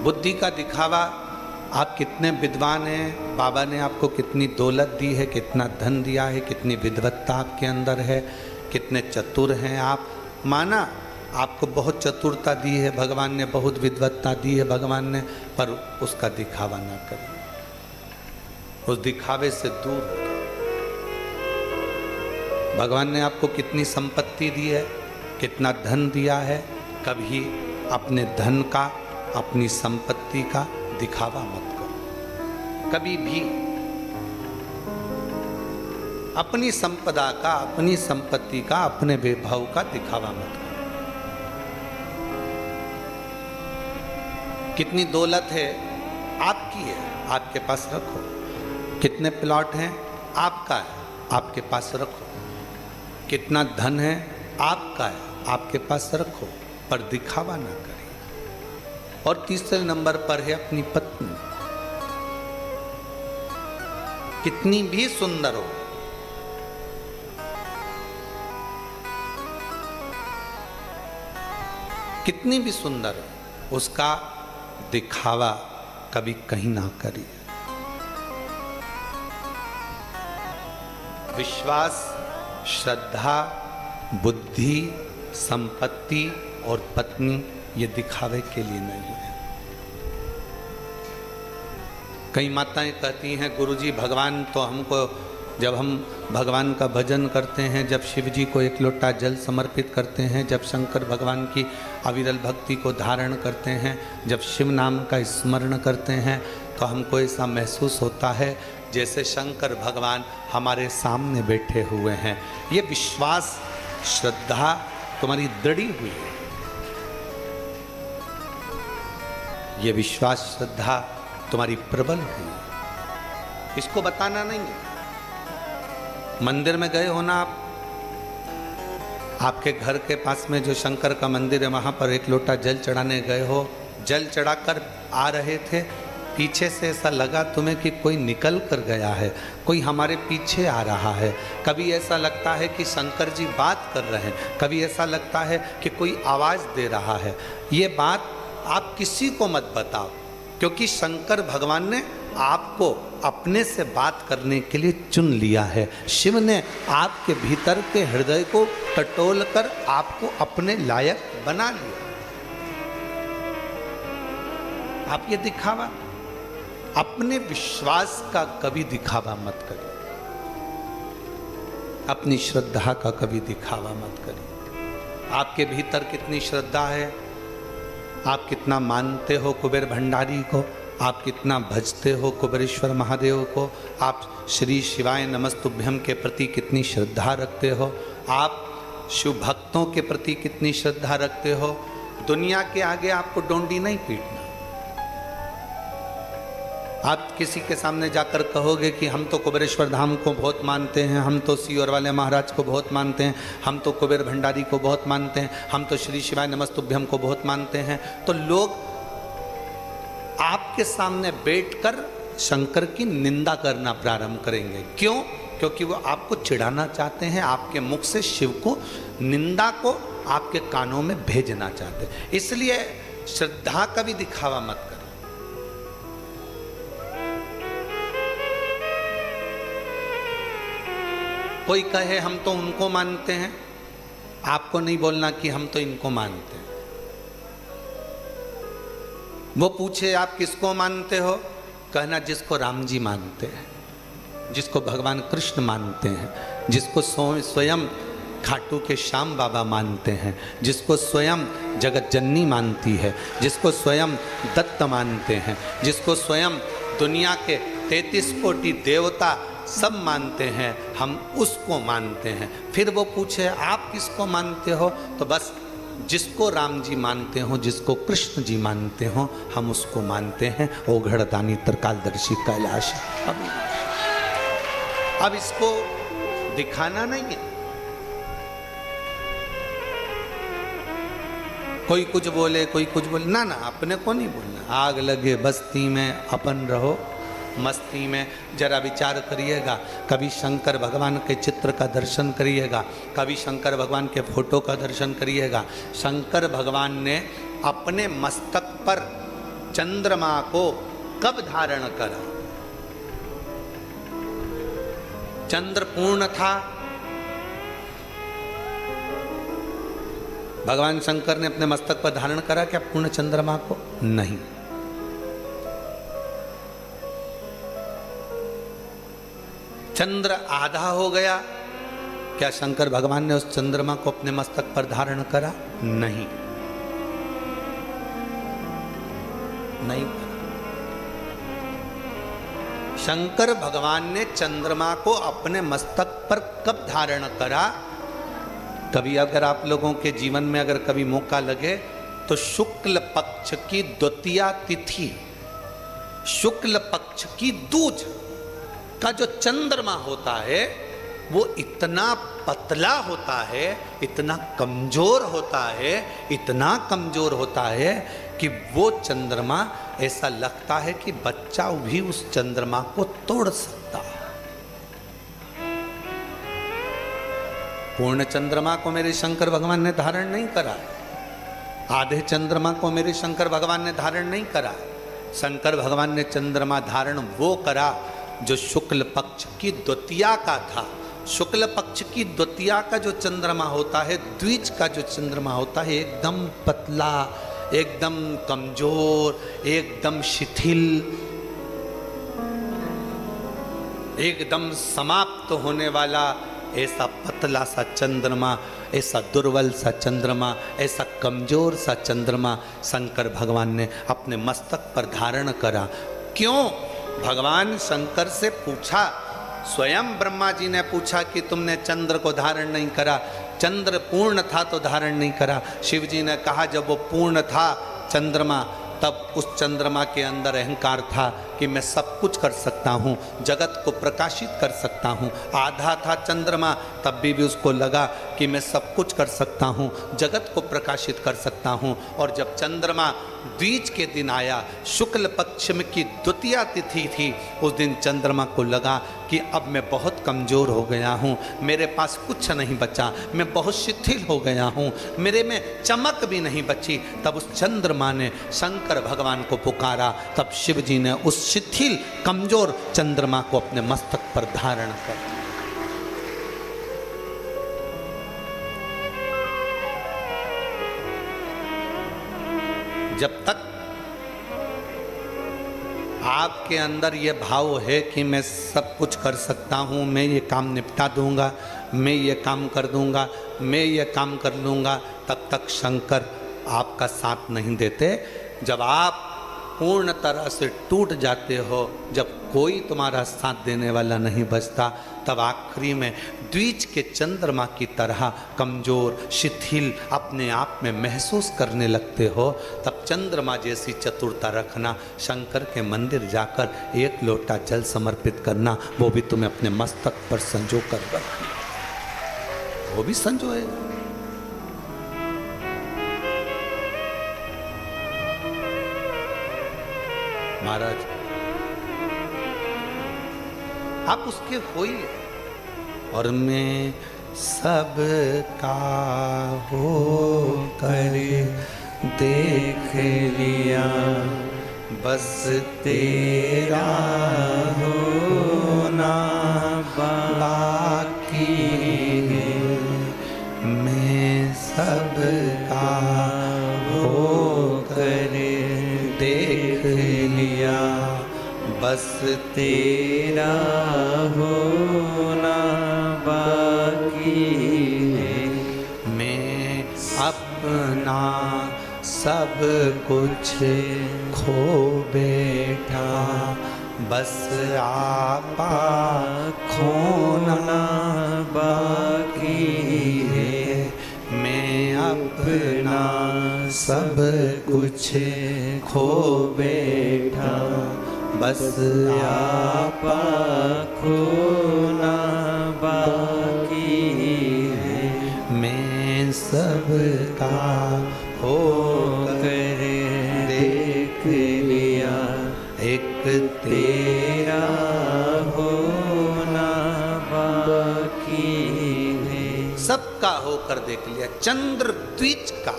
बुद्धि का दिखावा, आप कितने विद्वान हैं, बाबा ने आपको कितनी दौलत दी है, कितना धन दिया है, कितनी विद्वत्ता आपके अंदर है, कितने चतुर हैं आप। माना आपको बहुत चतुरता दी है भगवान ने, बहुत विद्वत्ता दी है भगवान ने, पर उसका दिखावा ना करें, उस दिखावे से दूर हो जाए। भगवान ने आपको कितनी संपत्ति दी है, कितना धन दिया है, कभी अपने धन का, अपनी संपत्ति का दिखावा मत करो। कभी भी अपनी संपदा का, अपनी संपत्ति का, अपने वैभव का दिखावा मत करो। कितनी दौलत है आपकी है, आपके पास रखो। कितने प्लॉट हैं आपका है, आपके पास रखो। कितना धन है आपका है, आपके पास रखो, पर दिखावा ना करें। और तीसरे नंबर पर है अपनी पत्नी। कितनी भी सुंदर हो, कितनी भी सुंदर हो, उसका दिखावा कभी कहीं ना करिए। विश्वास, श्रद्धा, बुद्धि, संपत्ति और पत्नी ये दिखावे के लिए नहीं है। कई माताएं कहती हैं गुरुजी भगवान तो हमको, जब हम भगवान का भजन करते हैं, जब शिव जी को एक लोटा जल समर्पित करते हैं, जब शंकर भगवान की अविरल भक्ति को धारण करते हैं, जब शिव नाम का स्मरण करते हैं, तो हमको ऐसा महसूस होता है जैसे शंकर भगवान हमारे सामने बैठे हुए हैं। ये विश्वास, श्रद्धा तुम्हारी दृढ़ी हुई है, ये विश्वास श्रद्धा तुम्हारी प्रबल हुई है। इसको बताना नहीं है। मंदिर में गए हो ना आप, आपके घर के पास में जो शंकर का मंदिर है वहां पर एक लोटा जल चढ़ाने गए हो, जल चढ़ाकर आ रहे थे, पीछे से ऐसा लगा तुम्हें कि कोई निकल कर गया है, कोई हमारे पीछे आ रहा है। कभी ऐसा लगता है कि शंकर जी बात कर रहे हैं, कभी ऐसा लगता है कि कोई आवाज़ दे रहा है। ये बात आप किसी को मत बताओ, क्योंकि शंकर भगवान ने आपको अपने से बात करने के लिए चुन लिया है। शिव ने आपके भीतर के हृदय को टटोल कर आपको अपने लायक बना लिया। आप ये दिखावा, अपने विश्वास का कभी दिखावा मत करिए, अपनी श्रद्धा का कभी दिखावा मत करिए। आपके भीतर कितनी श्रद्धा है, आप कितना मानते हो कुबेर भंडारी को, आप कितना भजते हो कुबेरेश्वर महादेव को, आप श्री शिवाय नमस्तुभ्यम के प्रति कितनी श्रद्धा रखते हो, आप शिव भक्तों के प्रति कितनी श्रद्धा रखते हो। दुनिया के आगे आपको डोंडी नहीं पीटना। आप किसी के सामने जाकर कहोगे कि हम तो कुबेरेश्वर धाम को बहुत मानते हैं, हम तो सीओर वाले महाराज को बहुत मानते हैं, हम तो कुबेर भंडारी को बहुत मानते हैं, हम तो श्री शिवाय नमस्तुभ्यम को बहुत मानते हैं, तो लोग आपके सामने बैठकर शंकर की निंदा करना प्रारंभ करेंगे। क्यों? क्योंकि वो आपको चिढ़ाना चाहते हैं, आपके मुख से शिव को, निंदा को आपके कानों में भेजना चाहते हैं। इसलिए श्रद्धा का भी दिखावा मत करो। कोई कहे हम तो उनको मानते हैं, आपको नहीं बोलना कि हम तो इनको मानते हैं। वो पूछे आप किसको मानते हो, कहना जिसको राम जी मानते हैं, जिसको भगवान कृष्ण मानते हैं, जिसको स्वयं खाटू के श्याम बाबा मानते हैं, जिसको स्वयं जगत जननी मानती है, जिसको स्वयं दत्त मानते हैं, जिसको स्वयं दुनिया के 33 कोटि देवता सब मानते हैं, हम उसको मानते हैं। फिर वो पूछे आप किसको मानते हो, तो बस जिसको राम जी मानते हो, जिसको कृष्ण जी मानते हो, हम उसको मानते हैं। ओ घड़दानी त्रिकालदर्शी कैलाश। अब इसको दिखाना नहीं है। कोई कुछ बोले, कोई कुछ बोले, ना ना, अपने को नहीं बोलना। आग लगे बस्ती में अपन रहो मस्ती में। जरा विचार करिएगा, कभी शंकर भगवान के चित्र का दर्शन करिएगा, कभी शंकर भगवान के फोटो का दर्शन करिएगा। शंकर भगवान ने अपने मस्तक पर चंद्रमा को कब धारण करा? चंद्र पूर्ण था, भगवान शंकर ने अपने मस्तक पर धारण करा क्या पूर्ण चंद्रमा को? नहीं। चंद्र आधा हो गया, क्या शंकर भगवान ने उस चंद्रमा को अपने मस्तक पर धारण करा? नहीं, नहीं करा। शंकर भगवान ने चंद्रमा को अपने मस्तक पर कब धारण करा? कभी अगर आप लोगों के जीवन में अगर कभी मौका लगे तो शुक्ल पक्ष की द्वितीया तिथि, शुक्ल पक्ष की दूज का जो चंद्रमा होता है वो इतना पतला होता है, इतना कमजोर होता है, इतना कमजोर होता है कि वो चंद्रमा ऐसा लगता है कि बच्चा भी उस चंद्रमा को तोड़ सकता है। पूर्ण चंद्रमा को मेरे शंकर भगवान ने धारण नहीं करा, आधे चंद्रमा को मेरे शंकर भगवान ने धारण नहीं करा। शंकर भगवान ने चंद्रमा धारण वो करा जो शुक्ल पक्ष की द्वितीया का था। शुक्ल पक्ष की द्वितीया का जो चंद्रमा होता है, द्विज का जो चंद्रमा होता है, एकदम पतला, एकदम कमजोर, एकदम शिथिल, एकदम समाप्त होने वाला ऐसा पतला सा चंद्रमा, ऐसा दुर्बल सा चंद्रमा, ऐसा कमजोर सा चंद्रमा शंकर भगवान ने अपने मस्तक पर धारण करा। क्यों? भगवान शंकर से पूछा, स्वयं ब्रह्मा जी ने पूछा कि तुमने चंद्र को धारण नहीं करा, चंद्र पूर्ण था तो धारण नहीं करा। शिव जी ने कहा जब वो पूर्ण था चंद्रमा, तब उस चंद्रमा के अंदर अहंकार था कि मैं सब कुछ कर सकता हूँ, जगत को प्रकाशित कर सकता हूँ। आधा था चंद्रमा, तब भी उसको लगा कि मैं सब कुछ कर सकता हूँ, जगत को प्रकाशित कर सकता हूँ। और जब चंद्रमा द्विज के दिन आया, शुक्ल पक्ष में की द्वितीया तिथि थी, उस दिन चंद्रमा को लगा कि अब मैं बहुत कमज़ोर हो गया हूँ, मेरे पास कुछ नहीं बचा, मैं बहुत शिथिल हो गया हूँ, मेरे में चमक भी नहीं बची। तब उस चंद्रमा ने शंकर भगवान को पुकारा, तब शिव जी ने उस शिथिल कमजोर चंद्रमा को अपने मस्तक पर धारण कर। जब तक आपके अंदर ये भाव है कि मैं सब कुछ कर सकता हूँ, मैं ये काम निपटा दूंगा, मैं ये काम कर दूंगा, मैं ये काम कर लूँगा, तब तक शंकर आपका साथ नहीं देते। जब आप पूर्ण तरह से टूट जाते हो, जब कोई तुम्हारा साथ देने वाला नहीं बचता, तब आखिरी में द्विज के चंद्रमा की तरह कमजोर, शिथिल अपने आप में महसूस करने लगते हो, तब चंद्रमा जैसी चतुरता रखना, शंकर के मंदिर जाकर एक लोटा जल समर्पित करना, वो भी तुम्हें अपने मस्तक पर संजो कर रखना, वो भी संजोएगा। महाराज आप उसके होइए, और मैं सब का हो कर देख लिया, बस तेरा होना बाकी है। मैं सब का हो कर देख लिया, बस तेरा होना बाकी है। मैं अपना सब कुछ खो बैठा, बस आपा खोना बाकी है। मैं अपना सब कुछ खो बैठा, बस आपा खोना बाकी है। मैं सबका हो कर देख लिया, एक तेरा होना बाकी है। सबका होकर देख लिया, चंद्र द्विज का,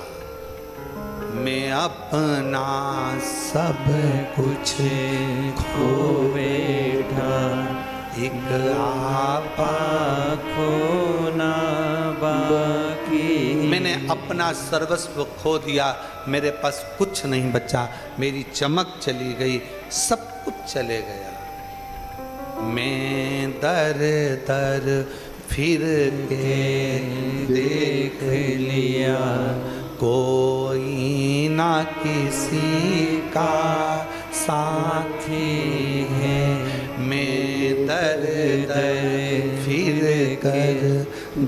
मैं अपना सब कुछ खो बैठा, एक आपा खोना बाकी। मैंने अपना सर्वस्व खो दिया, मेरे पास कुछ नहीं बचा, मेरी चमक चली गई, सब कुछ चले गया। मैं दर दर फिर के देख लिया, कोई ना किसी का साथी है। मैं दर दर फिर कर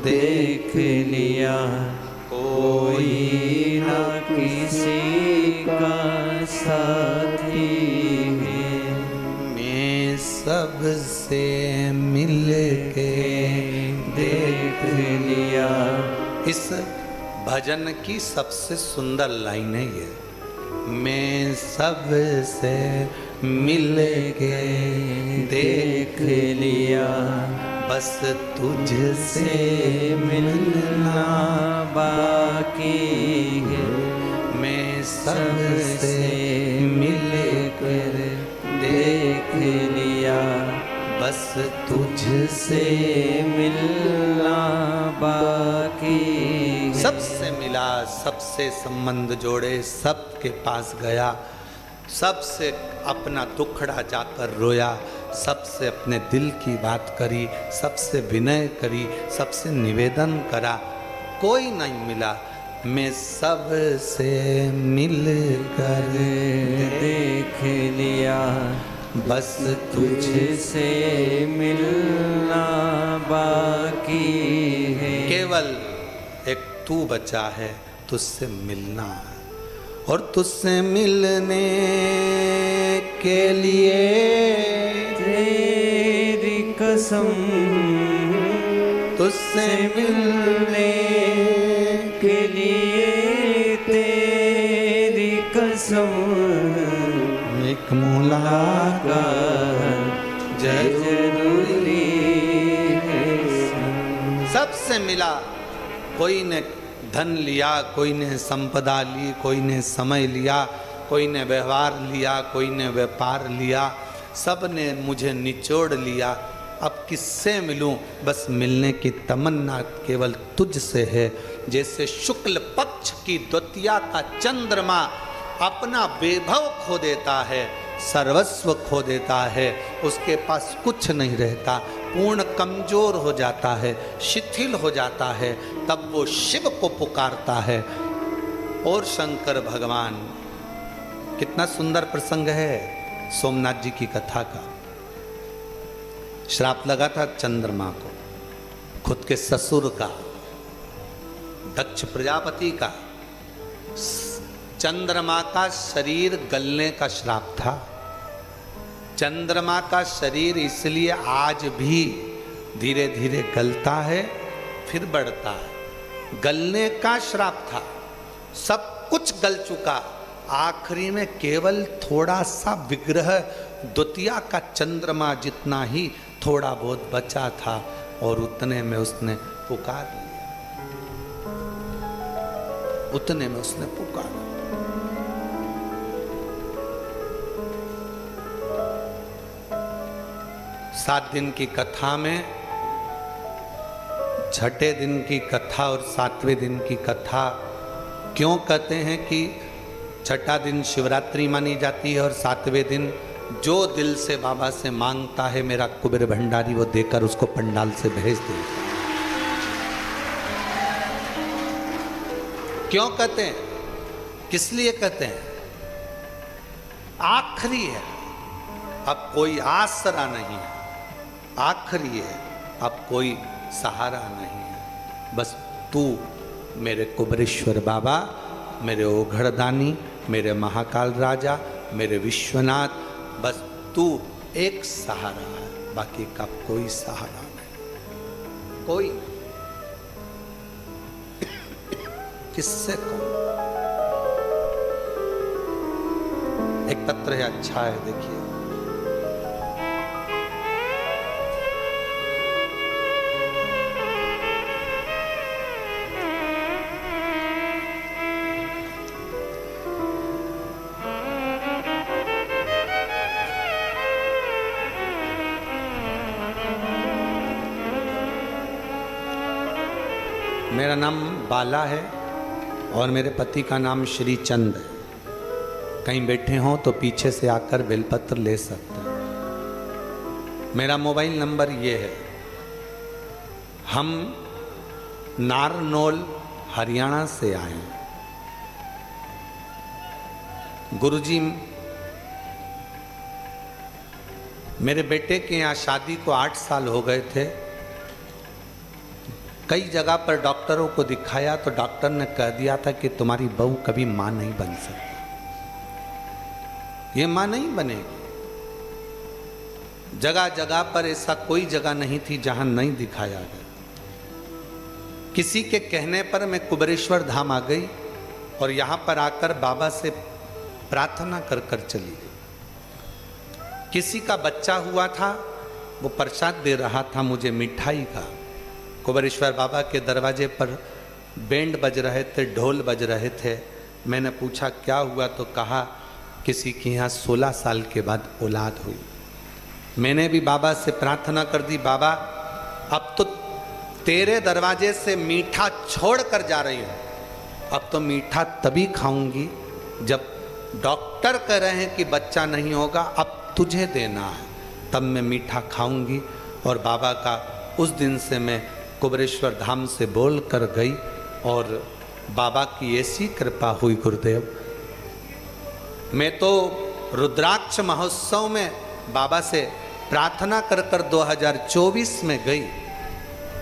देख लिया, कोई ना किसी का साथी है। मैं सबसे मिल के देख लिया। इस भजन की सबसे सुंदर लाइन है ये, मैं सबसे मिल के देख लिया, बस तुझसे से मिलना बाकी है। मैं सबसे मिल कर देख लिया, बस तुझसे मिलना बाकी है। सबसे मिला, सबसे संबंध जोड़े, सबके पास गया, सबसे अपना दुखड़ा जाकर रोया, सबसे अपने दिल की बात करी, सबसे विनय करी, सबसे निवेदन करा, कोई नहीं मिला। मैं सबसे मिल कर देख लिया, बस तुझसे मिलना बाकी है। केवल एक तू बचा है, तुझसे मिलना है, और तुझसे मिलने के लिए तेरी कसम, तुझसे मिलने के लिए तेरी कसम, एक मुलाकात जरूरी है। सबसे मिला, कोई ने धन लिया, कोई ने संपदा ली, कोई ने समय लिया, कोई ने व्यवहार लिया, कोई ने व्यापार लिया, सब ने मुझे निचोड़ लिया। अब किससे मिलूं? बस मिलने की तमन्ना केवल तुझसे है। जैसे शुक्ल पक्ष की द्वितीया का चंद्रमा अपना वैभव खो देता है, सर्वस्व खो देता है, उसके पास कुछ नहीं रहता, पूर्ण कमजोर हो जाता है, शिथिल हो जाता है, तब वो शिव को पुकारता है। और शंकर भगवान, कितना सुंदर प्रसंग है सोमनाथ जी की कथा का। श्राप लगा था चंद्रमा को, खुद के ससुर का, दक्ष प्रजापति का। चंद्रमा का शरीर गलने का श्राप था। चंद्रमा का शरीर इसलिए आज भी धीरे धीरे गलता है, फिर बढ़ता है। गलने का श्राप था, सब कुछ गल चुका, आखिरी में केवल थोड़ा सा विग्रह द्वितीया का चंद्रमा जितना ही थोड़ा बहुत बचा था, और उतने में उसने पुकार लिया, उतने में उसने पुकारा। सात दिन की कथा में छठे दिन की कथा और सातवें दिन की कथा क्यों कहते हैं कि छठा दिन शिवरात्रि मानी जाती है और सातवें दिन जो दिल से बाबा से मांगता है मेरा कुबेर भंडारी वो देकर उसको पंडाल से भेज दे। क्यों कहते हैं, किस लिए कहते हैं? आखिरी है, अब कोई आसरा नहीं है, आखिरी है, अब कोई सहारा नहीं है। बस तू मेरे कुबेरेश्वर बाबा, मेरे ओघड़दानी, मेरे महाकाल राजा, मेरे विश्वनाथ, बस तू एक सहारा है, बाकी का कोई सहारा नहीं। कोई किससे कौन? एक पत्र है, अच्छा है, देखिए। मेरा नाम बाला है और मेरे पति का नाम श्री चंद है। कहीं बैठे हों तो पीछे से आकर बेलपत्र ले सकते हैं। मेरा मोबाइल नंबर ये है। हम नारनौल हरियाणा से आए हैं। गुरुजी, मेरे बेटे के यहाँ शादी को 8 साल हो गए थे। कई जगह पर डॉक्टरों को दिखाया तो डॉक्टर ने कह दिया था कि तुम्हारी बहू कभी मां नहीं बन सकती, ये मां नहीं बनेगी। जगह जगह पर ऐसा कोई जगह नहीं थी जहां नहीं दिखाया गया। किसी के कहने पर मैं कुबेरेश्वर धाम आ गई और यहां पर आकर बाबा से प्रार्थना कर कर चली गई। किसी का बच्चा हुआ था, वो प्रसाद दे रहा था मुझे मिठाई का। कुबेरेश्वर बाबा के दरवाजे पर बैंड बज रहे थे, ढोल बज रहे थे। मैंने पूछा क्या हुआ, तो कहा किसी के यहाँ 16 साल के बाद औलाद हुई। मैंने भी बाबा से प्रार्थना कर दी, बाबा अब तो तेरे दरवाजे से मीठा छोड़ कर जा रही हूँ। अब तो मीठा तभी खाऊंगी जब डॉक्टर कह रहे हैं कि बच्चा नहीं होगा, अब तुझे देना है, तब मैं मीठा खाऊंगी। और बाबा का उस दिन से मैं कुबेरेश्वर धाम से बोल कर गई और बाबा की ऐसी कृपा हुई गुरुदेव। मैं तो रुद्राक्ष महोत्सव में बाबा से प्रार्थना कर कर 2024 में गई,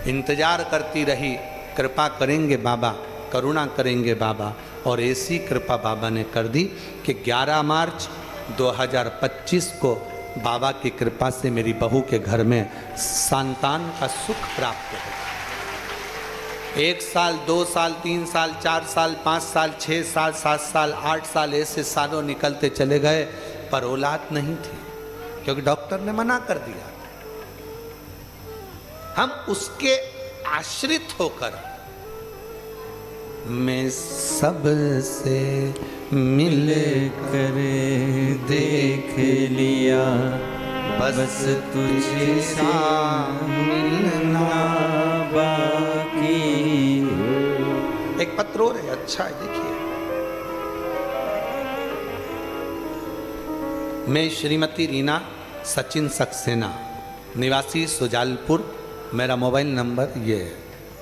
इंतजार करती रही, कृपा करेंगे बाबा, करुणा करेंगे बाबा। और ऐसी कृपा बाबा ने कर दी कि 11 मार्च 2025 को बाबा की कृपा से मेरी बहू के घर में संतान का सुख प्राप्त हो। 1 साल, 2 साल, 3 साल, 4 साल, 5 साल, 6 साल, 7 साल, 8 साल ऐसे सालों निकलते चले गए, पर औलाद नहीं थी क्योंकि डॉक्टर ने मना कर दिया। हम उसके आश्रित होकर मैं सबसे मिल कर देख लिया, बस तुझे सा मिलना बाकी। एक पत्र और है, अच्छा है, देखिए। मैं श्रीमती रीना सचिन सक्सेना, निवासी सुजालपुर। मेरा मोबाइल नंबर ये है।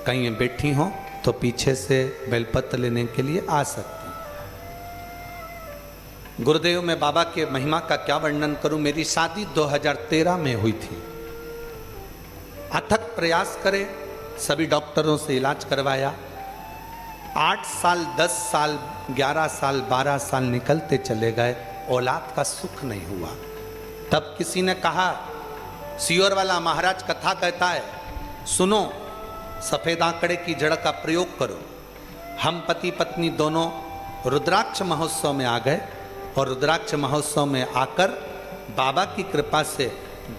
कहीं बैठी हो तो पीछे से बेलपत्र लेने के लिए आ सकती। गुरुदेव, मैं बाबा के महिमा का क्या वर्णन करूं। मेरी शादी 2013 में हुई थी। अथक प्रयास करे, सभी डॉक्टरों से इलाज करवाया। 8 साल, 10 साल, 11 साल, 12 साल निकलते चले गए, औलाद का सुख नहीं हुआ। तब किसी ने कहा, सियोर वाला महाराज कथा कहता है, सुनो, सफेद आंकड़े की जड़ का प्रयोग करो। हम पति पत्नी दोनों रुद्राक्ष महोत्सव में आ गए और रुद्राक्ष महोत्सव में आकर बाबा की कृपा से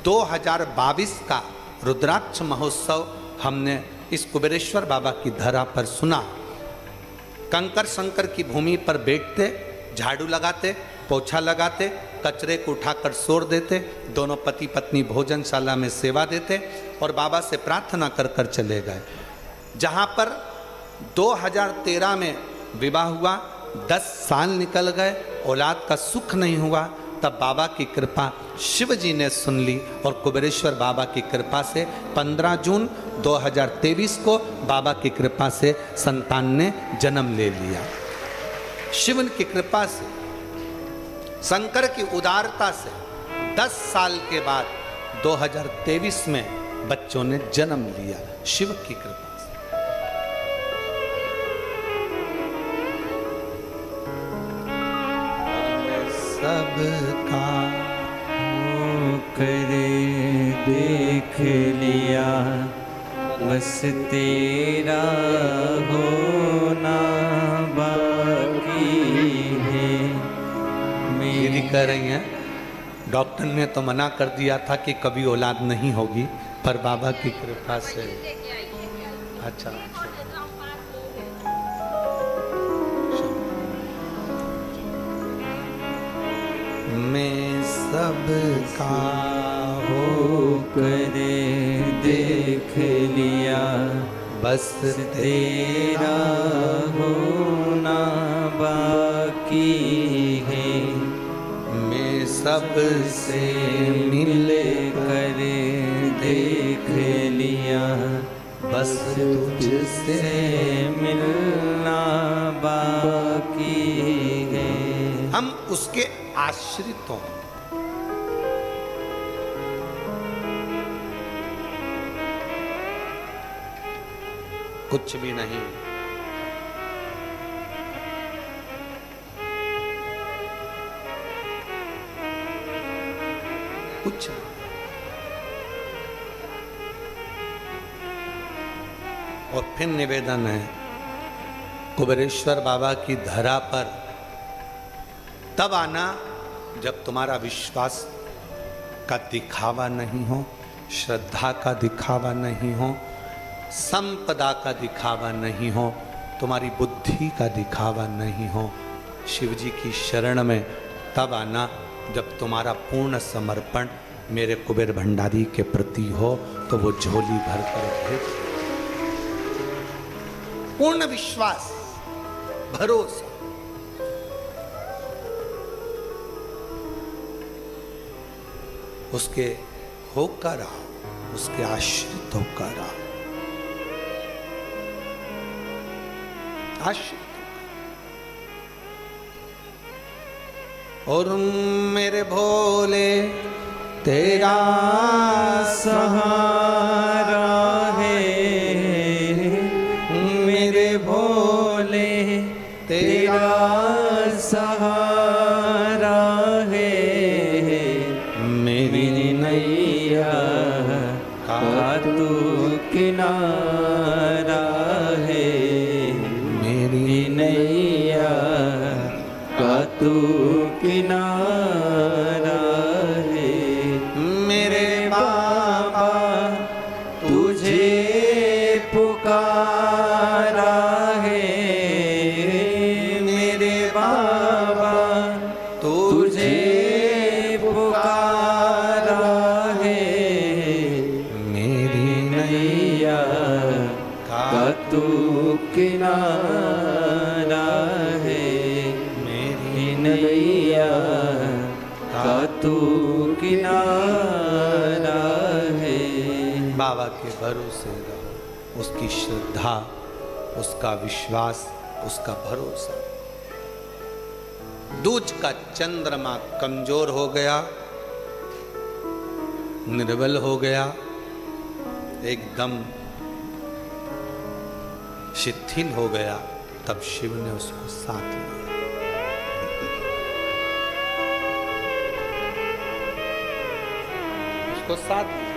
2022 का रुद्राक्ष महोत्सव हमने इस कुबेरेश्वर बाबा की धरा पर सुना। कंकर शंकर की भूमि पर बैठते, झाड़ू लगाते, पोछा लगाते, कचरे को उठाकर सोर देते, दोनों पति पत्नी भोजनशाला में सेवा देते और बाबा से प्रार्थना कर कर चले गए। जहाँ पर 2013 में विवाह हुआ, 10 साल निकल गए, औलाद का सुख नहीं हुआ। तब बाबा की कृपा शिव जी ने सुन ली और कुबेरेश्वर बाबा की कृपा से 15 जून 2023 को बाबा की कृपा से संतान ने जन्म ले लिया। शिव की कृपा से, शंकर की उदारता से 10 साल के बाद 2023 में बच्चों ने जन्म लिया, शिव की कृपा से। सबका करे देख लिया, बस तेरा होना बाकी है। मेरी कह रही हैं, डॉक्टर ने तो मना कर दिया था कि कभी औलाद नहीं होगी, पर बाबा की कृपा से। अच्छा, मैं सबका हो करे देख लिया, बस तेरा होना बाकी है। मैं सबसे मिल कर देख लिया, बस तुझसे तुझसे मिलना बाकी है। हम उसके आश्रित हों। कुछ भी नहीं। कुछ नहीं। और फिर निवेदन है कुबेरेश्वर बाबा की धरा पर तब आना जब तुम्हारा विश्वास का दिखावा नहीं हो, श्रद्धा का दिखावा नहीं हो, संपदा का दिखावा नहीं हो, तुम्हारी बुद्धि का दिखावा नहीं हो। शिव जी की शरण में तब आना जब तुम्हारा पूर्ण समर्पण मेरे कुबेर भंडारी के प्रति हो, तो वो झोली भर कर भेज। पूर्ण विश्वास, भरोसा। उसके होकर आओ, उसके आश्रित होकर आओ, आश्रित और मेरे भोले तेरा सहारा है, मेरे भोले तेरा सहारा है। मेरी नैया का तू किनारा है, मेरी नैया का तू किनारा है। मेरे बाबा तुझे पुकारा है, मेरे बाबा तुझे पुकारा है। मेरी नैया का तू किनारा है, मेरी नैया का तू किनारा है। बाबा के भरोसे रहो, उसकी श्रद्धा, उसका विश्वास, उसका भरोसा। दूज का चंद्रमा कमजोर हो गया, निर्बल हो गया, एकदम शिथिल हो गया, तब शिव ने उसको साथ लिया। उसको साथ लिया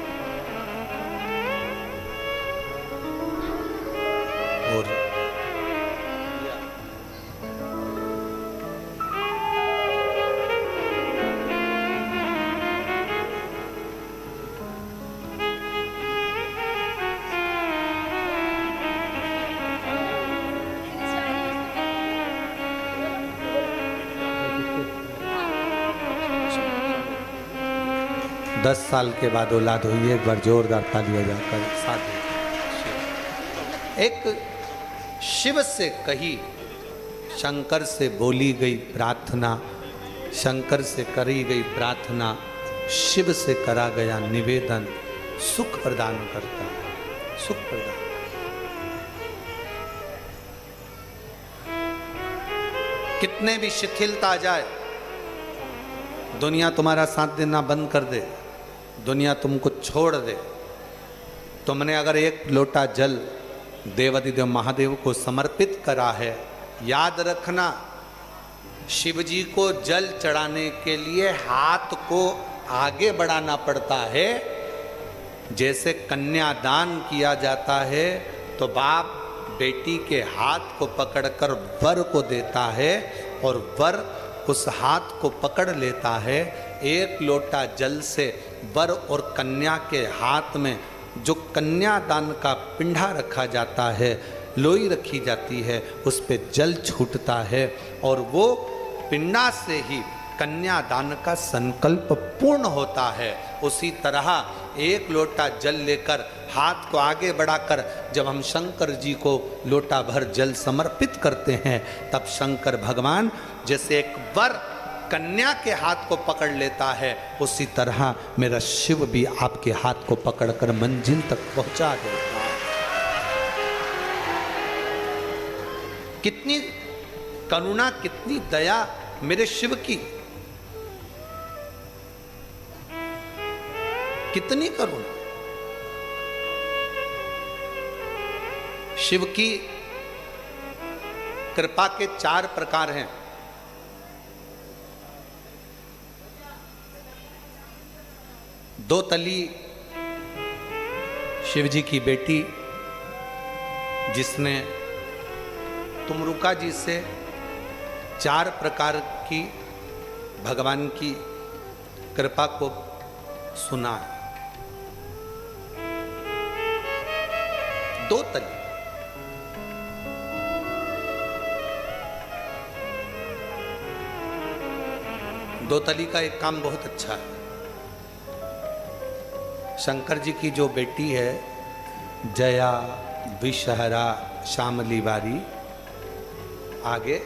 और 10 साल के बाद औलाद हुई है। एक बार जोरदार तालियां जाकर साथ। एक शिव से कही, शंकर से बोली गई प्रार्थना, शंकर से करी गई प्रार्थना, शिव से करा गया निवेदन सुख प्रदान करता है, सुख प्रदान। कितने भी शिथिलता आ जाए, दुनिया तुम्हारा साथ देना बंद कर दे, दुनिया तुमको छोड़ दे, तुमने अगर एक लोटा जल देवाधिदेव महादेव को समर्पित करा है, याद रखना शिव जी को जल चढ़ाने के लिए हाथ को आगे बढ़ाना पड़ता है। जैसे कन्यादान किया जाता है तो बाप बेटी के हाथ को पकड़कर वर को देता है और वर उस हाथ को पकड़ लेता है। एक लोटा जल से वर और कन्या के हाथ में जो कन्यादान का पिंडा रखा जाता है, लोई रखी जाती है, उस पे जल छूटता है और वो पिंडा से ही कन्यादान का संकल्प पूर्ण होता है। उसी तरह एक लोटा जल लेकर हाथ को आगे बढ़ाकर जब हम शंकर जी को लोटा भर जल समर्पित करते हैं, तब शंकर भगवान जैसे एक वर कन्या के हाथ को पकड़ लेता है, उसी तरह मेरा शिव भी आपके हाथ को पकड़कर मंजिल तक पहुंचा देता है। कितनी करुणा, कितनी दया मेरे शिव की, कितनी करुणा। शिव की कृपा के 4 प्रकार हैं। दो तली शिव जी की बेटी, जिसने तुमरुका जी से 4 प्रकार की भगवान की कृपा को सुना है। दो तली, दो तली का एक काम बहुत अच्छा है। शंकर जी की जो बेटी है जया, विषहरा, श्यामली बारी, आगे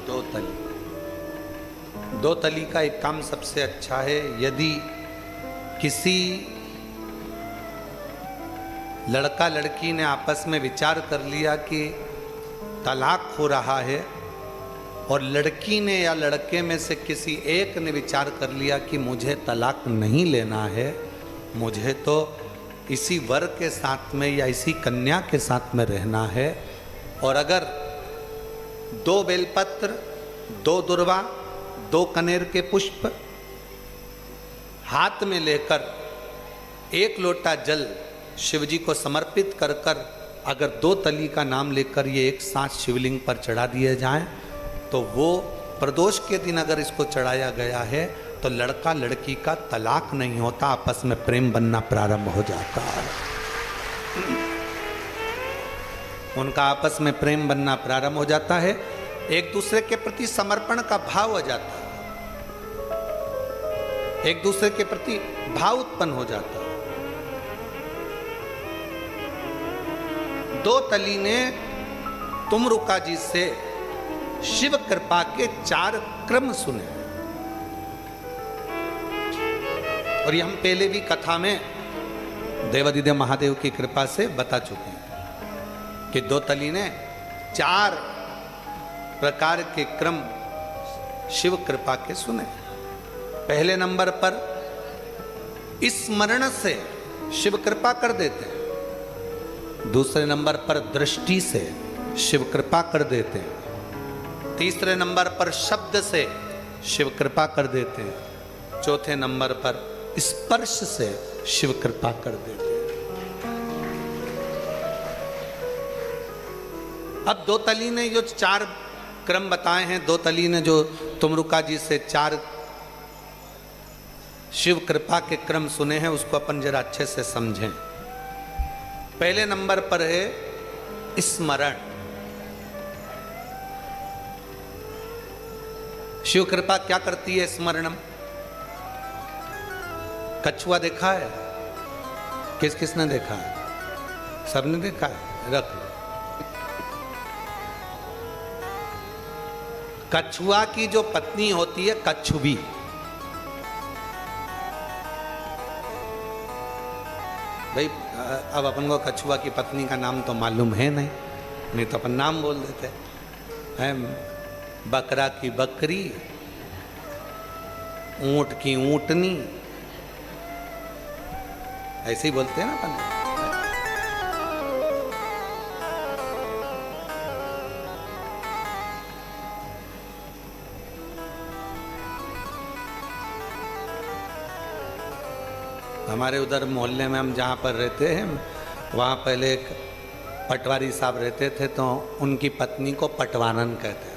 दो तली। दो तली का एक काम सबसे अच्छा है। यदि किसी लड़का लड़की ने आपस में विचार कर लिया कि तलाक हो रहा है, और लड़की ने या लड़के में से किसी एक ने विचार कर लिया कि मुझे तलाक नहीं लेना है, मुझे तो इसी वर के साथ में या इसी कन्या के साथ में रहना है, और अगर 2 बेलपत्र, 2 दुर्वा, 2 कनेर के पुष्प हाथ में लेकर 1 लोटा जल शिव जी को समर्पित कर कर अगर 2 तली का नाम लेकर ये एक साथ शिवलिंग पर चढ़ा दिए जाएं, तो वो प्रदोष के दिन अगर इसको चढ़ाया गया है तो लड़का लड़की का तलाक नहीं होता, आपस में प्रेम बनना प्रारंभ हो जाता है। उनका आपस में प्रेम बनना प्रारंभ हो जाता है, एक दूसरे के प्रति समर्पण का भाव हो जाता है, एक दूसरे के प्रति भाव उत्पन्न हो जाता है। 2 तली ने तुमरुका जी से शिव कृपा के 4 क्रम सुने, और ये हम पहले भी कथा में देवादिदेव महादेव की कृपा से बता चुके हैं कि 2 तली ने 4 प्रकार के क्रम शिव कृपा के सुने। पहले नंबर पर स्मरण से शिव कृपा कर देते हैं, दूसरे नंबर पर दृष्टि से शिव कृपा कर देते हैं, तीसरे नंबर पर शब्द से शिव कृपा कर देते हैं, चौथे नंबर पर स्पर्श से शिव कृपा कर देते हैं। अब 2 तली ने जो 4 क्रम बताए हैं, 2 तली ने जो तुमरुका जी से 4 शिव कृपा के क्रम सुने हैं, उसको अपन जरा अच्छे से समझें। पहले नंबर पर है स्मरण। शिव कृपा क्या करती है? स्मरणम। कछुआ देखा है? किस किस ने देखा है? सबने देखा है? रख लो। कछुआ की जो पत्नी होती है कछुबी, भाई अब अपन को कछुआ की पत्नी का नाम तो मालूम है नहीं तो अपन नाम बोल देते हैं। बकरा की बकरी, ऊंट की ऊंटनी, ऐसे ही बोलते हैं ना अपन। हमारे उधर मोहल्ले में हम जहाँ पर रहते हैं, वहाँ पहले एक पटवारी साहब रहते थे, तो उनकी पत्नी को पटवानन कहते थे।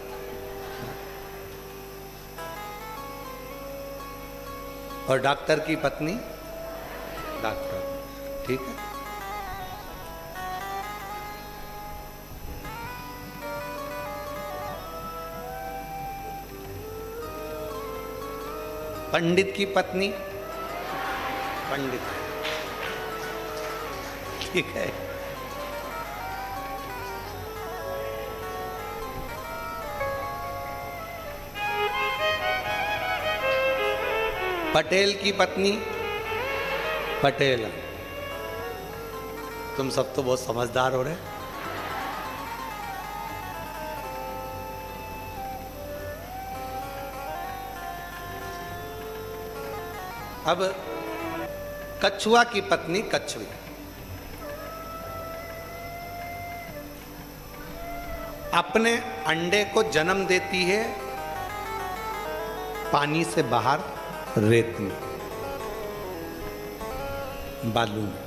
और डॉक्टर की पत्नी डॉक्टर, ठीक है। पंडित की पत्नी पंडित। ठीक है। पटेल की पत्नी पटेल। तुम सब तो बहुत समझदार हो रहे। अब कछुआ की पत्नी कछुई, अपने अंडे को जन्म देती है पानी से बाहर रेत में, बालू में।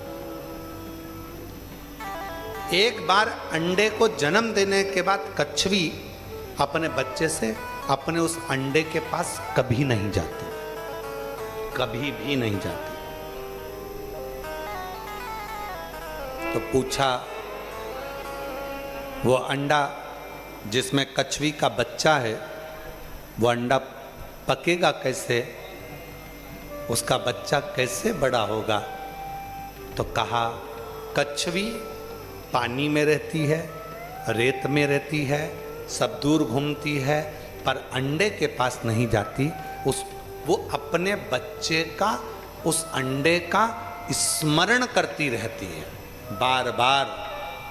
एक बार अंडे को जन्म देने के बाद कछुई अपने बच्चे से अपने उस अंडे के पास कभी नहीं जाती, कभी भी नहीं जाती। तो पूछा, वो अंडा जिसमें कछुई का बच्चा है, वो अंडा पकेगा कैसे, उसका बच्चा कैसे बड़ा होगा? तो कहा, कछुई पानी में रहती है, रेत में रहती है, सब दूर घूमती है, पर अंडे के पास नहीं जाती। वो अपने बच्चे का, उस अंडे का स्मरण करती रहती है, बार बार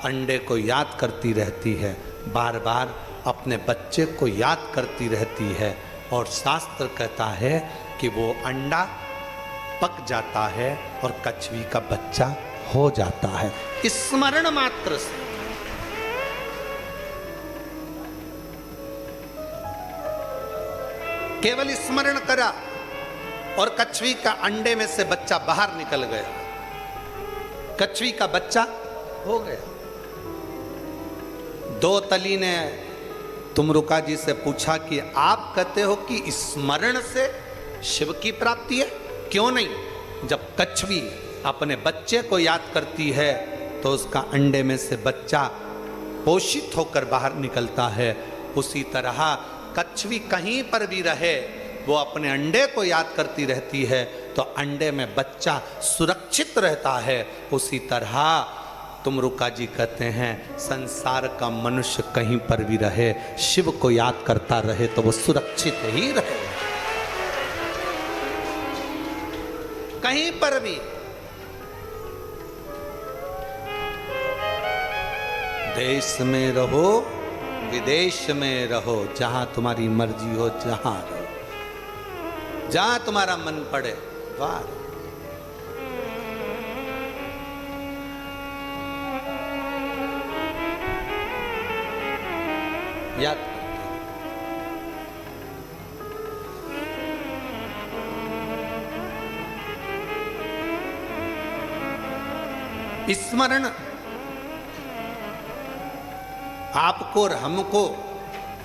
अंडे को याद करती रहती है, बार बार अपने बच्चे को याद करती रहती है। और शास्त्र कहता है कि वो अंडा पक जाता है और कछुई का बच्चा हो जाता है, स्मरण मात्र से। केवल स्मरण करा और कछुई का अंडे में से बच्चा बाहर निकल गया, कछुई का बच्चा हो गया। दो तली ने तुमरुका जी से पूछा कि आप कहते हो कि स्मरण से शिव की प्राप्ति है, क्यों नहीं? जब कछुई अपने बच्चे को याद करती है तो उसका अंडे में से बच्चा पोषित होकर बाहर निकलता है। उसी तरह कछुई कहीं पर भी रहे, वो अपने अंडे को याद करती रहती है तो अंडे में बच्चा सुरक्षित रहता है। उसी तरह तुमरुका जी कहते हैं, संसार का मनुष्य कहीं पर भी रहे, शिव को याद करता रहे तो वो सुरक्षित ही रहे, कहीं पर भी। देश में रहो, विदेश में रहो, जहां तुम्हारी मर्जी हो, जहां रहो, जहां तुम्हारा मन पड़े, वाह। याद स्मरण आपको और हमको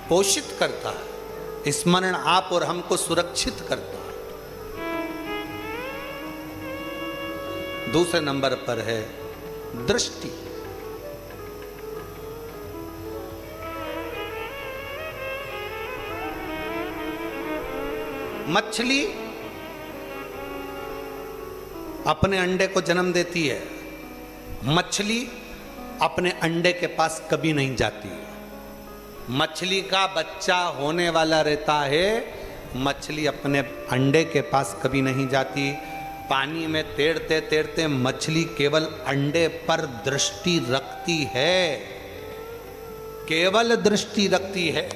पोषित करता है, स्मरण आप और हमको सुरक्षित करता है। दूसरे नंबर पर है दृष्टि। मछली अपने अंडे को जन्म देती है, मछली अपने अंडे के पास कभी नहीं जाती। मछली का बच्चा होने वाला रहता है, मछली अपने अंडे के पास कभी नहीं जाती। पानी में तैरते तैरते मछली केवल अंडे पर दृष्टि रखती है, केवल दृष्टि रखती है,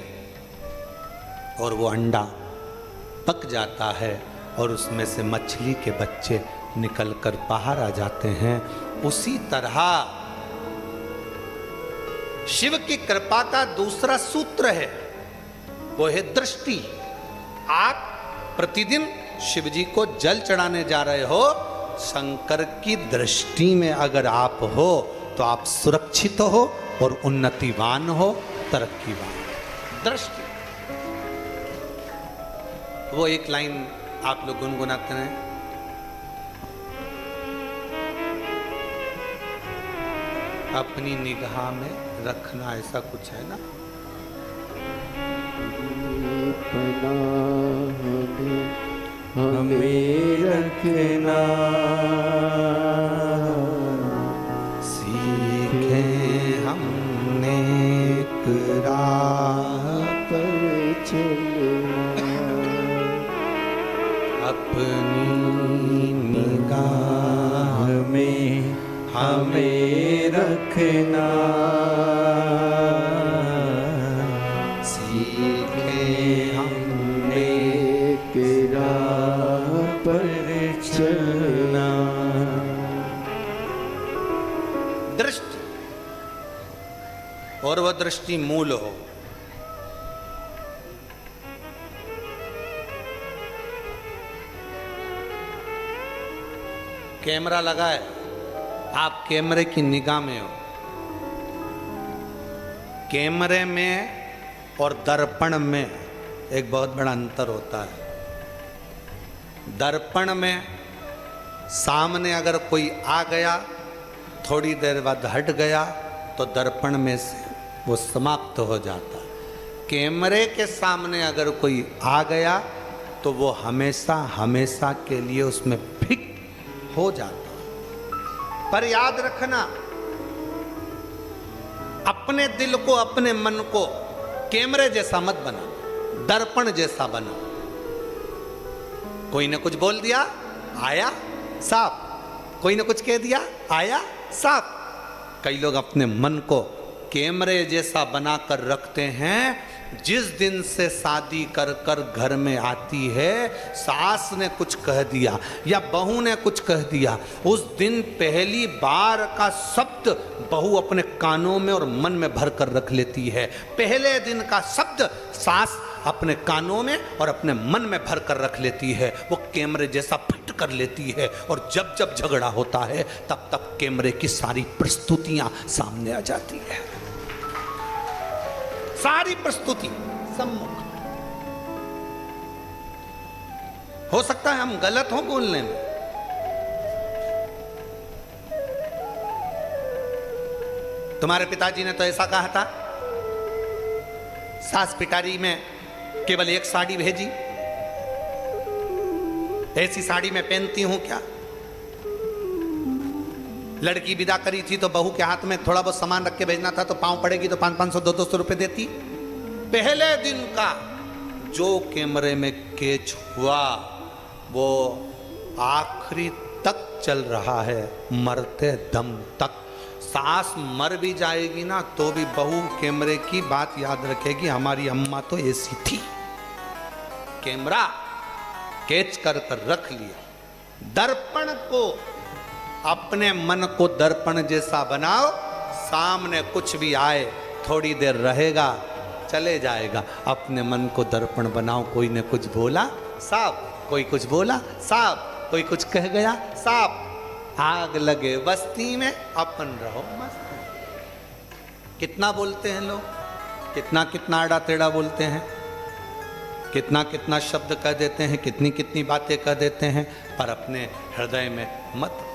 और वो अंडा पक जाता है और उसमें से मछली के बच्चे निकलकर बाहर आ जाते हैं। उसी तरह शिव की कृपा का दूसरा सूत्र है, वो है दृष्टि। आप प्रतिदिन शिव जी को जल चढ़ाने जा रहे हो, शंकर की दृष्टि में अगर आप हो तो आप सुरक्षित हो और उन्नतिवान हो, तरक्कीवान। दृष्टि। वो एक लाइन आप लोग गुनगुनाते हैं, अपनी निगाह में रखना, ऐसा कुछ है ना। हमें रखना राह पर चलना। दृष्टि, और वह दृष्टि मूल हो। कैमरा लगा है, आप कैमरे की निगाह में हो। कैमरे में और दर्पण में एक बहुत बड़ा अंतर होता है। दर्पण में सामने अगर कोई आ गया, थोड़ी देर बाद हट गया, तो दर्पण में से वो समाप्त हो जाता। कैमरे के सामने अगर कोई आ गया तो वो हमेशा हमेशा के लिए उसमें फिट हो जाता। पर याद रखना, अपने दिल को, अपने मन को कैमरे जैसा मत बना, दर्पण जैसा बना। कोई ने कुछ बोल दिया, आया साफ। कोई ने कुछ कह दिया, आया साफ। कई लोग अपने मन को कैमरे जैसा बनाकर रखते हैं। जिस दिन से शादी कर कर घर में आती है, सास ने कुछ कह दिया या बहू ने कुछ कह दिया, उस दिन पहली बार का शब्द बहू अपने कानों में और मन में भर कर रख लेती है। पहले दिन का शब्द सास अपने कानों में और अपने मन में भर कर रख लेती है। वो कैमरे जैसा फिट कर लेती है, और जब जब झगड़ा होता है तब तब कैमरे की सारी प्रस्तुतियां सामने आ जाती है। सारी प्रस्तुति सम्मुख। हो सकता है हम गलत हों बोलने में, तुम्हारे पिताजी ने तो ऐसा कहा था, सास पिटारी में केवल एक साड़ी भेजी, ऐसी साड़ी मैं पहनती हूं क्या। लड़की विदा करी थी तो बहू के हाथ में थोड़ा बहुत सामान रख के भेजना था, तो पांव पड़ेगी तो 500-500 200 रुपए देती। पहले दिन का जो कैमरे में कैच हुआ वो आखिरी तक चल रहा है, मरते दम तक। सास मर भी जाएगी ना तो भी बहू कैमरे की बात याद रखेगी, हमारी अम्मा तो ऐसी थी। कैमरा कैच कर कर रख लिया। दर्पण को, अपने मन को दर्पण जैसा बनाओ। सामने कुछ भी आए, थोड़ी देर रहेगा, चले जाएगा। अपने मन को दर्पण बनाओ। कोई ने कुछ बोला, साफ। कोई कुछ बोला, साफ। कोई कुछ कह गया, साफ। आग लगे बस्ती में, अपन रहो मस्त। कितना बोलते हैं लोग, कितना कितना आड़ा टेढ़ा बोलते हैं, कितना कितना शब्द कह देते हैं, कितनी कितनी बातें कह देते हैं, पर अपने हृदय में मत।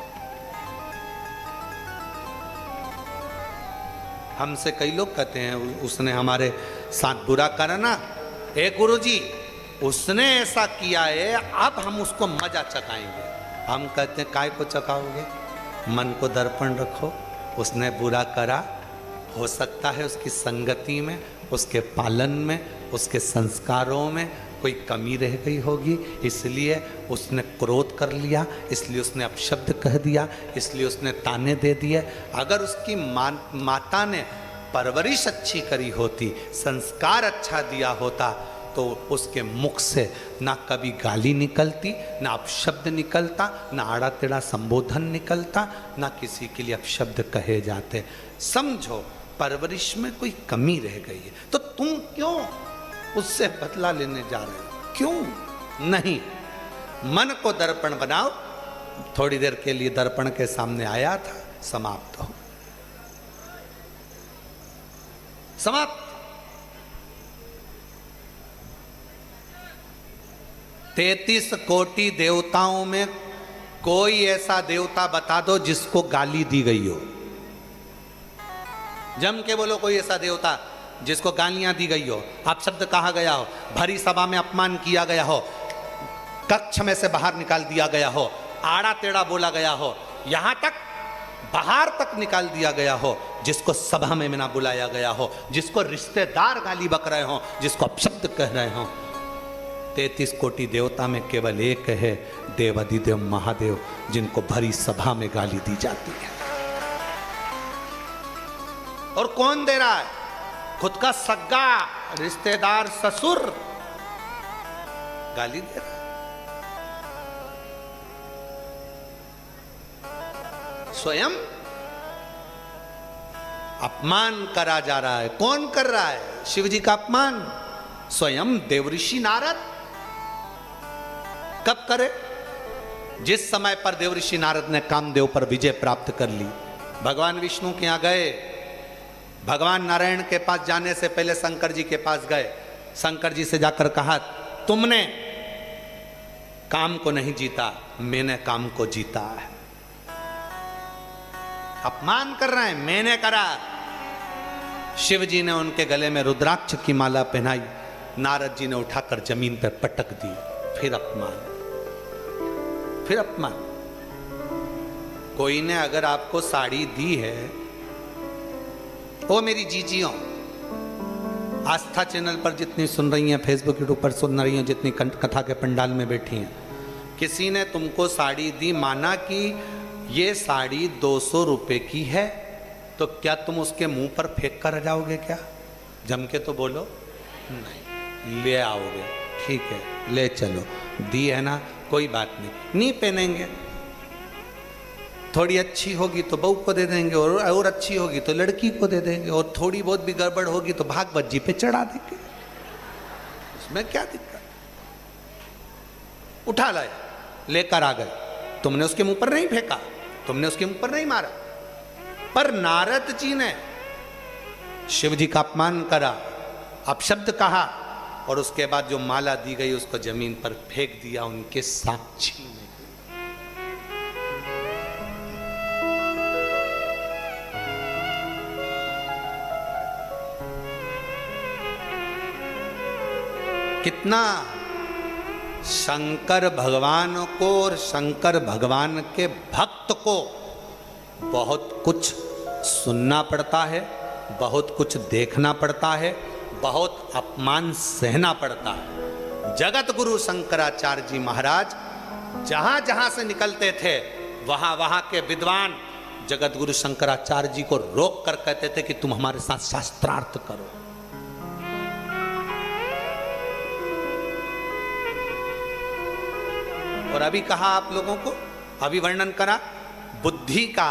हमसे कई लोग कहते हैं, उसने हमारे साथ बुरा करा ना, ए गुरुजी उसने ऐसा किया है, अब हम उसको मजा चखाएंगे। हम कहते हैं काय को चखाओगे, मन को दर्पण रखो। उसने बुरा करा, हो सकता है उसकी संगति में, उसके पालन में, उसके संस्कारों में कोई कमी रह गई होगी, इसलिए उसने क्रोध कर लिया, इसलिए उसने अपशब्द कह दिया, इसलिए उसने ताने दे दिए। अगर उसकी माता ने परवरिश अच्छी करी होती, संस्कार अच्छा दिया होता, तो उसके मुख से ना कभी गाली निकलती, ना अपशब्द निकलता, ना आड़ा टेढ़ा संबोधन निकलता, ना किसी के लिए अपशब्द कहे जाते। समझो परवरिश में कोई कमी रह गई है, तो तुम क्यों उससे बदला लेने जा रहे हो? क्यों नहीं? मन को दर्पण बनाओ। थोड़ी देर के लिए दर्पण के सामने आया था, समाप्त हो, समाप्त। 33 कोटि देवताओं में कोई ऐसा देवता बता दो जिसको गाली दी गई हो। जम के बोलो कोई ऐसा देवता जिसको गालियां दी गई हो, अपशब्द कहा गया हो, भरी सभा में अपमान किया गया हो, कक्ष में से बाहर निकाल दिया गया हो, आड़ा टेढ़ा बोला गया हो, यहां तक बाहर तक निकाल दिया गया हो, जिसको सभा में ना बुलाया गया हो, जिसको रिश्तेदार गाली बक रहे हो, जिसको अपशब्द कह रहे हो। 33 कोटि देवता में केवल एक है, देवाधिदेव महादेव, जिनको भरी सभा में गाली दी जाती है। और कौन दे रहा है? खुद का सगा रिश्तेदार ससुर गाली दे रहा है। स्वयं अपमान करा जा रहा है। कौन कर रहा है शिव जी का अपमान? स्वयं देवऋषि नारद। कब करे? जिस समय पर देवऋषि नारद ने कामदेव पर विजय प्राप्त कर ली, भगवान विष्णु के यहां गए, भगवान नारायण के पास जाने से पहले शंकर जी के पास गए, शंकर जी से जाकर कहा तुमने काम को नहीं जीता, मैंने काम को जीता है। अपमान कर रहे हैं, मैंने करा। शिव जी ने उनके गले में रुद्राक्ष की माला पहनाई, नारद जी ने उठाकर जमीन पर पटक दी। फिर अपमान, फिर अपमान। कोई ने अगर आपको साड़ी दी है, ओ मेरी जीजियों, आस्था चैनल पर जितनी सुन रही हैं, फेसबुक यूट्यूब पर सुन रही हैं, जितनी कथा के पंडाल में बैठी हैं, किसी ने तुमको साड़ी दी, माना कि ये साड़ी 200 रुपए की है, तो क्या तुम उसके मुंह पर फेंक कर जाओगे? क्या जम के तो बोलो नहीं, ले आओगे। ठीक है, ले चलो, दी है ना, कोई बात नहीं पहनेंगे। थोड़ी अच्छी होगी तो बहू को दे देंगे, और अच्छी होगी तो लड़की को दे देंगे, और थोड़ी बहुत भी गड़बड़ होगी तो भागवत जी पे चढ़ा देंगे। इसमें क्या दिक्कत? उठा लाए, लेकर आ गए। तुमने उसके मुंह पर नहीं फेंका, तुमने उसके मुंह पर नहीं मारा, पर नारद जी ने शिव जी का अपमान करा, अपशब्द कहा, और उसके बाद जो माला दी गई उसको जमीन पर फेंक दिया उनके साक्षी में। कितना शंकर भगवान को और शंकर भगवान के भक्त को बहुत कुछ सुनना पड़ता है, बहुत कुछ देखना पड़ता है, बहुत अपमान सहना पड़ता है। जगत गुरु शंकराचार्य जी महाराज जहां जहां से निकलते थे, वहां वहां के विद्वान जगत गुरु शंकराचार्य जी को रोक कर कहते थे कि तुम हमारे साथ शास्त्रार्थ करो। और अभी कहा आप लोगों को, अभी वर्णन करा, बुद्धि का,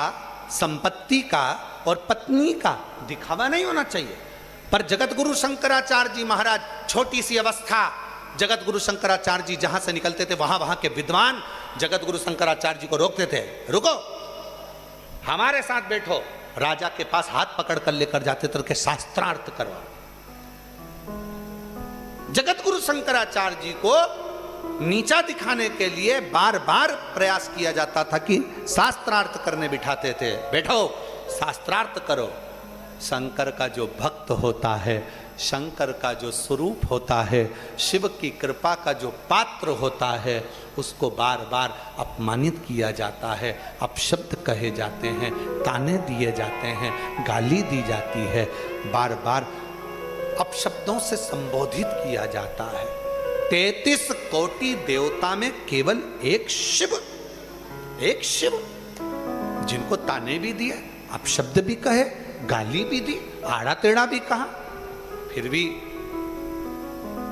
संपत्ति का और पत्नी का दिखावा नहीं होना चाहिए। पर जगत गुरु शंकराचार्य जी महाराज, छोटी सी अवस्था, जगत गुरु शंकराचार्य जी जहां से निकलते थे वहां वहां के विद्वान जगत गुरु शंकराचार्य जी को रोकते थे, रुको, हमारे साथ बैठो। राजा के पास हाथ पकड़ कर लेकर जाते थे कि शास्त्रार्थ करो। जगत गुरु शंकराचार्य जी को नीचा दिखाने के लिए बार बार प्रयास किया जाता था कि शास्त्रार्थ करने बिठाते थे, बैठो शास्त्रार्थ करो। शंकर का जो भक्त होता है, शंकर का जो स्वरूप होता है, शिव की कृपा का जो पात्र होता है, उसको बार बार अपमानित किया जाता है, अपशब्द कहे जाते हैं, ताने दिए जाते हैं, गाली दी जाती है, बार बार अपशब्दों से संबोधित किया जाता है। 33 कोटि देवता में केवल एक शिव जिनको ताने भी दिए, अपशब्द भी कहे, गाली भी दी, आड़ा टेढ़ा भी कहा, फिर भी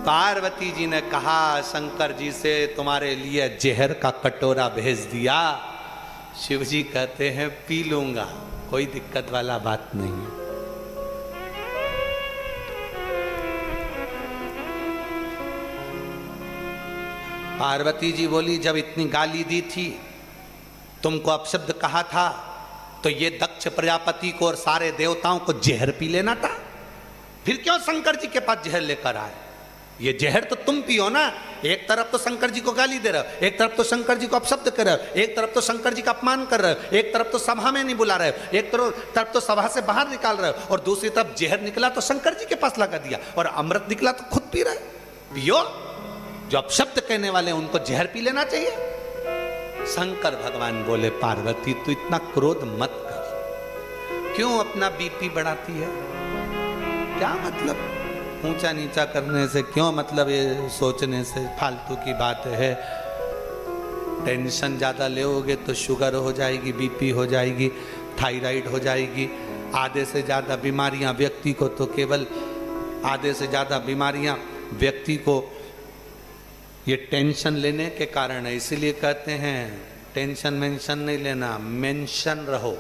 पार्वती जी ने कहा शंकर जी से, तुम्हारे लिए जहर का कटोरा भेज दिया। शिव जी कहते हैं पी लूंगा, कोई दिक्कत वाला बात नहीं है। पार्वती जी बोली, जब इतनी गाली दी थी, तुमको अपशब्द कहा था, तो ये दक्ष प्रजापति को और सारे देवताओं को जहर पी लेना था। फिर क्यों शंकर जी के पास जहर लेकर आए? ये जहर तो तुम पियो ना। एक तरफ तो शंकर जी को गाली दे रहे हो, एक तरफ तो शंकर जी को अपशब्द कर रहे हो, एक तरफ तो शंकर जी का अपमान कर रहे हो, एक तरफ तो सभा में नहीं बुला रहे हो, एक तरफ तो सभा से बाहर निकाल रहे हो, और दूसरी तरफ जहर निकला तो शंकर जी के पास लगा दिया, और अमृत निकला तो खुद पी रहे। पियो, जो अपशब्द कहने वाले हैं उनको जहर पी लेना चाहिए। शंकर भगवान बोले, पार्वती तू इतना क्रोध मत कर, क्यों अपना बीपी बढ़ाती है? क्या मतलब ऊंचा नीचा करने से, क्यों मतलब ये सोचने से? फालतू की बात है। टेंशन ज़्यादा लेओगे तो शुगर हो जाएगी, बीपी हो जाएगी, थायराइड हो जाएगी, आधे से ज़्यादा बीमारियां व्यक्ति को, तो केवल आधे से ज़्यादा बीमारियां व्यक्ति को ये टेंशन लेने के कारण है। इसीलिए कहते हैं टेंशन मेंशन नहीं लेना, मेंशन रहो।